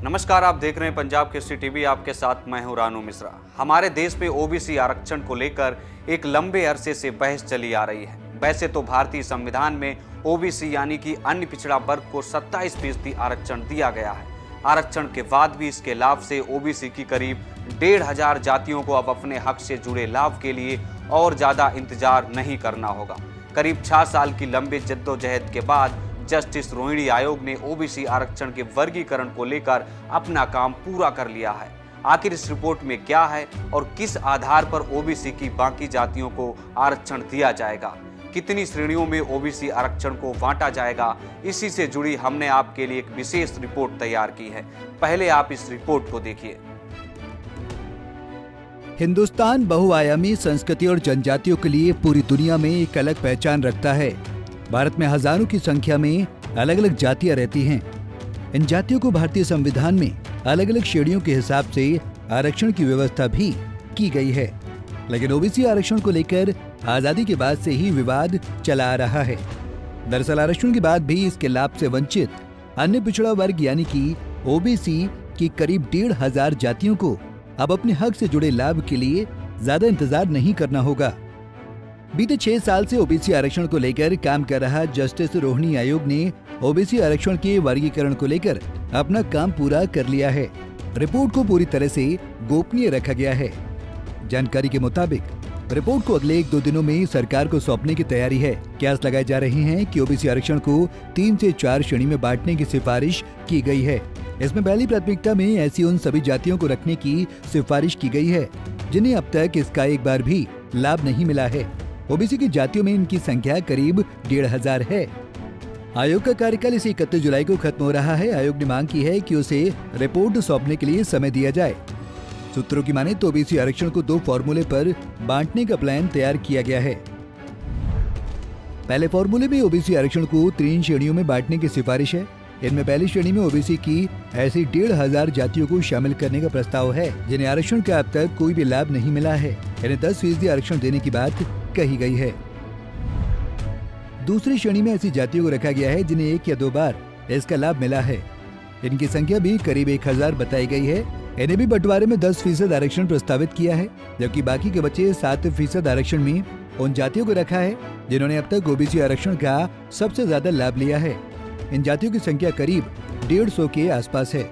नमस्कार, आप देख रहे हैं पंजाब केसरी टीवी। आपके साथ मैं हूं रानू मिश्रा। हमारे देश में ओबीसी आरक्षण को लेकर एक लंबे अरसे से बहस चली आ रही है। वैसे तो भारतीय संविधान में ओबीसी यानी कि अन्य पिछड़ा वर्ग को 27% आरक्षण दिया गया है। आरक्षण के बाद भी इसके लाभ से ओबीसी की करीब 1,500 जातियों को अब अपने हक से जुड़े लाभ के लिए और ज्यादा इंतजार नहीं करना होगा। करीब 6 साल की लंबी जद्दोजहद के बाद जस्टिस रोहिणी आयोग ने ओबीसी आरक्षण के वर्गीकरण को लेकर अपना काम पूरा कर लिया है। आखिर इस रिपोर्ट में क्या है और किस आधार पर ओबीसी की बाकी जातियों को आरक्षण दिया जाएगा, कितनी श्रेणियों में ओबीसी आरक्षण को बांटा जाएगा, इसी से जुड़ी हमने आपके लिए एक विशेष रिपोर्ट तैयार की है। पहले आप इस रिपोर्ट को देखिए। हिंदुस्तान बहुआयामी संस्कृति और जनजातियों के लिए पूरी दुनिया में एक अलग पहचान रखता है। भारत में हजारों की संख्या में अलग अलग जातियां रहती हैं। इन जातियों को भारतीय संविधान में अलग अलग श्रेणियों के हिसाब से आरक्षण की व्यवस्था भी की गई है। लेकिन ओबीसी आरक्षण को लेकर आजादी के बाद से ही विवाद चला आ रहा है। दरअसल आरक्षण के बाद भी इसके लाभ से वंचित अन्य पिछड़ा वर्ग यानी कि ओबीसी की करीब 1,500 जातियों को अब अपने हक से जुड़े लाभ के लिए ज्यादा इंतजार नहीं करना होगा। बीते 6 साल से ओबीसी आरक्षण को लेकर काम कर रहा जस्टिस रोहिणी आयोग ने ओबीसी आरक्षण के वर्गीकरण को लेकर अपना काम पूरा कर लिया है। रिपोर्ट को पूरी तरह से गोपनीय रखा गया है। जानकारी के मुताबिक रिपोर्ट को अगले 1-2 दिनों में सरकार को सौंपने की तैयारी है। कयास लगाए जा रहे हैं कि ओबीसी आरक्षण को 3 से 4 श्रेणी में बांटने की सिफारिश की गई है। इसमें पहली प्राथमिकता में ऐसी उन सभी जातियों को रखने की सिफारिश की गई है जिन्हें अब तक इसका एक बार भी लाभ नहीं मिला है। ओबीसी की जातियों में इनकी संख्या करीब 1,500 है। आयोग का कार्यकाल इसी 31 जुलाई को खत्म हो रहा है। आयोग ने मांग की है कि उसे रिपोर्ट सौंपने के लिए समय दिया जाए। सूत्रों की माने तो ओबीसी आरक्षण को 2 फॉर्मूले पर बांटने का प्लान तैयार किया गया है। पहले फॉर्मूले में ओबीसी आरक्षण को 3 श्रेणियों में बांटने की सिफारिश है। इनमें पहली श्रेणी में ओबीसी की ऐसी 1,500 जातियों को शामिल करने का प्रस्ताव है जिन्हें आरक्षण का अब तक कोई भी लाभ नहीं मिला है। इन्हें 10% आरक्षण देने की बात कही गई है। दूसरी श्रेणी में ऐसी जातियों को रखा गया है जिन्हें 1 या 2 बार इसका लाभ मिला है। इनकी संख्या भी करीब 1,000 बताई गई है। इन्हें भी बंटवारे में 10% आरक्षण प्रस्तावित किया है, जबकि बाकी के बचे 7% आरक्षण में उन जातियों को रखा है जिन्होंने अब तक ओबीसी आरक्षण का सबसे ज्यादा लाभ लिया है। इन जातियों की संख्या करीब 150 के आसपास है।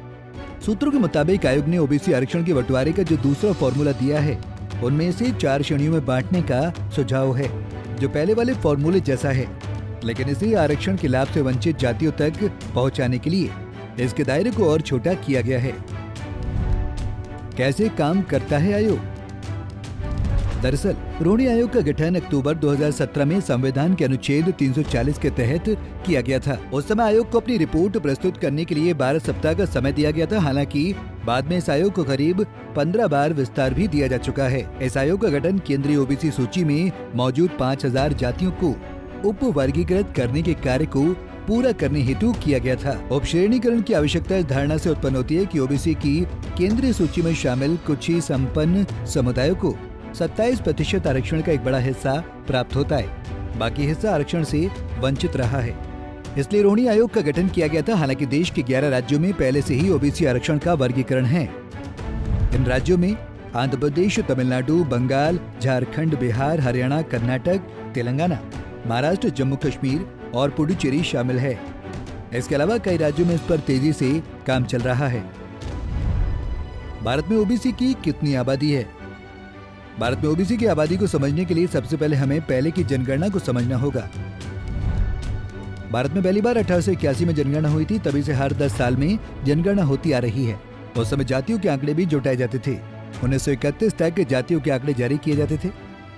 सूत्रों के मुताबिक आयोग ने ओबीसी आरक्षण के बंटवारे का जो दूसरा फॉर्मूला दिया है उनमें से 4 श्रेणियों में बांटने का सुझाव है, जो पहले वाले फॉर्मूले जैसा है। लेकिन इसे आरक्षण के लाभ से वंचित जातियों तक पहुंचाने के लिए इसके दायरे को और छोटा किया गया है। कैसे काम करता है आयोग? दरअसल रोहिणी आयोग का गठन अक्टूबर 2017 में संविधान के अनुच्छेद 340 के तहत किया गया था। उस समय आयोग को अपनी रिपोर्ट प्रस्तुत करने के लिए 12 सप्ताह का समय दिया गया था। हालांकि बाद में इस आयोग को करीब 15 बार विस्तार भी दिया जा चुका है। इस आयोग का गठन केंद्रीय ओबीसी सूची में मौजूद 5,000 जातियों को उप वर्गीकृत करने के कार्य को पूरा करने हेतु किया गया था। उपश्रेणीकरण की आवश्यकता इस धारणा से उत्पन्न होती है कि ओबीसी की केंद्रीय सूची में शामिल कुछ ही संपन्न समुदायों को 27% आरक्षण का एक बड़ा हिस्सा प्राप्त होता है। बाकी हिस्सा आरक्षण से वंचित रहा है। इसलिए रोहिणी आयोग का गठन किया गया था। हालांकि देश के 11 राज्यों में पहले से ही ओबीसी आरक्षण का वर्गीकरण है। इन राज्यों में आंध्र प्रदेश, तमिलनाडु, बंगाल, झारखंड, बिहार, हरियाणा, कर्नाटक, तेलंगाना, महाराष्ट्र, जम्मू कश्मीर और पुडुचेरी शामिल है। इसके अलावा कई राज्यों में इस पर तेजी से काम चल रहा है। भारत में ओबीसी की कितनी आबादी है? भारत में ओबीसी की आबादी को समझने के लिए सबसे पहले हमें पहले की जनगणना को समझना होगा। भारत में पहली बार 1881 में जनगणना हुई थी। तभी से हर 10 साल में जनगणना होती आ रही है। उस समय जातियों के आंकड़े भी जुटाए जाते थे। 1931 तक जातियों के आंकड़े जारी किए जाते थे।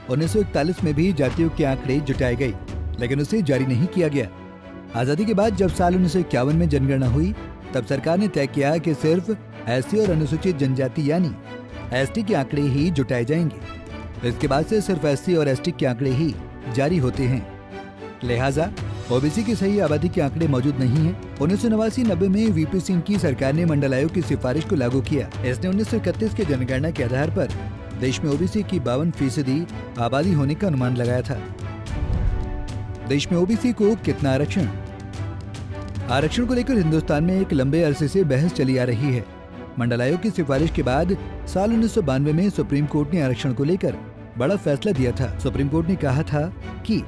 1941 में भी जातियों के आंकड़े जुटाए गए, लेकिन उसे जारी नहीं किया गया। आजादी के बाद जब साल 1951 में जनगणना हुई, तब सरकार ने तय किया कि सिर्फ एससी और अनुसूचित जनजाति यानी एसटी के आंकड़े ही जुटाए जाएंगे। इसके बाद से सिर्फ एससी और एसटी के आंकड़े ही जारी होते हैं। लिहाजा ओबीसी की सही आबादी के आंकड़े मौजूद नहीं है। 1989-90 में वीपी सिंह की सरकार ने मंडल आयोग की सिफारिश को लागू किया। इसने 1931 के जनगणना के आधार पर देश में ओबीसी की 52% आबादी होने का अनुमान लगाया था। देश में ओबीसी को कितना आरक्षण? आरक्षण को लेकर हिंदुस्तान में एक लंबे अरसे से बहस चली आ रही है। मंडल आयोग की सिफारिश के बाद साल 1992 में सुप्रीम कोर्ट ने आरक्षण को लेकर बड़ा फैसला दिया था। सुप्रीम कोर्ट ने कहा था कि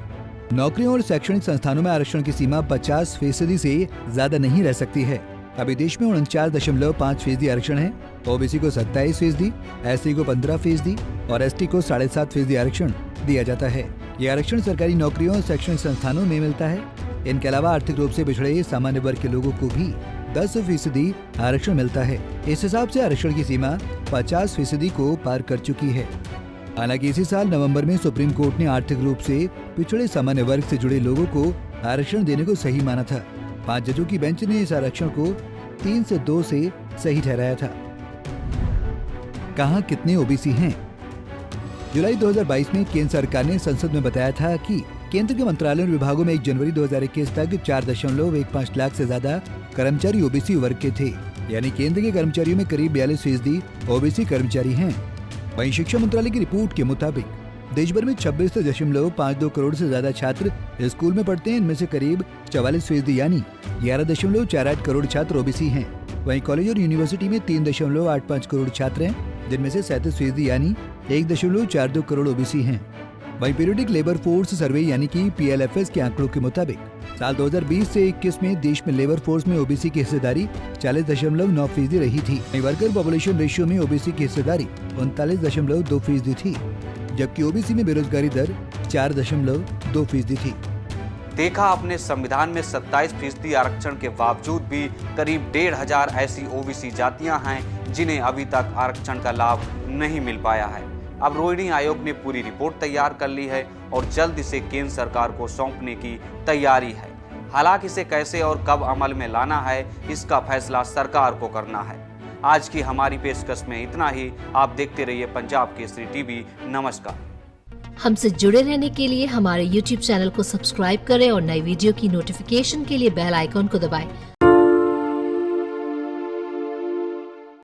नौकरियों और शैक्षणिक संस्थानों में आरक्षण की सीमा 50% से ज्यादा नहीं रह सकती है। अभी देश में 49.5% आरक्षण है। ओबीसी को 27%, एससी को 15% और एसटी को 7.5% आरक्षण दिया जाता है। ये आरक्षण सरकारी नौकरियों और शैक्षणिक संस्थानों में मिलता है। इनके अलावा आर्थिक रूप से पिछड़े सामान्य वर्ग के लोगों को भी 10% आरक्षण मिलता है। इस हिसाब से आरक्षण की सीमा 50% को पार कर चुकी है। हालांकि इसी साल नवंबर में सुप्रीम कोर्ट ने आर्थिक रूप से पिछड़े सामान्य वर्ग से जुड़े लोगों को आरक्षण देने को सही माना था। 5 जजों की बेंच ने इस आरक्षण को 3 से 2 से सही ठहराया था। कहां कितने ओबीसी हैं? जुलाई 2022 में केंद्र सरकार ने संसद में बताया था कि केंद्र के मंत्रालयों और विभागों में 1 जनवरी 2021 तक 4.15 लाख से ज्यादा कर्मचारी ओबीसी वर्ग के थे। यानी केंद्र के कर्मचारियों में करीब 42% ओबीसी कर्मचारी हैं। वहीं शिक्षा मंत्रालय की रिपोर्ट के मुताबिक देश भर में 26.52 करोड़ से ज्यादा छात्र स्कूल में पढ़ते हैं। इनमें से करीब 44% यानी 11.48 करोड़ छात्र ओबीसी हैं। वहीं कॉलेज और यूनिवर्सिटी में 3.85 करोड़ छात्र हैं, जिनमें से 37% यानी 1.42 करोड़ ओबीसी हैं। वहीं पीरियडिक लेबर फोर्स सर्वे यानी कि PLFS के आंकड़ों के मुताबिक साल 2020 से 21 में देश में लेबर फोर्स में ओबीसी की हिस्सेदारी 40.9% रही थी। वर्कर पॉपुलेशन रेशियो में ओबीसी की हिस्सेदारी 39.2% थी, जबकि ओबीसी में बेरोजगारी दर 4.2% थी। देखा आपने, संविधान में 27% आरक्षण के बावजूद भी करीब 1,500 ऐसी ओबीसी जातियां हैं जिन्हें अभी तक आरक्षण का लाभ नहीं मिल पाया है। अब रोहिणी आयोग ने पूरी रिपोर्ट तैयार कर ली है और जल्द इसे केंद्र सरकार को सौंपने की तैयारी है। हालांकि इसे कैसे और कब अमल में लाना है, इसका फैसला सरकार को करना है। आज की हमारी पेशकश में इतना ही। आप देखते रहिए पंजाब केसरी टीवी। नमस्कार। हमसे जुड़े रहने के लिए हमारे YouTube चैनल को सब्सक्राइब करें और नई वीडियो की नोटिफिकेशन के लिए बेल आइकॉन को दबाएं।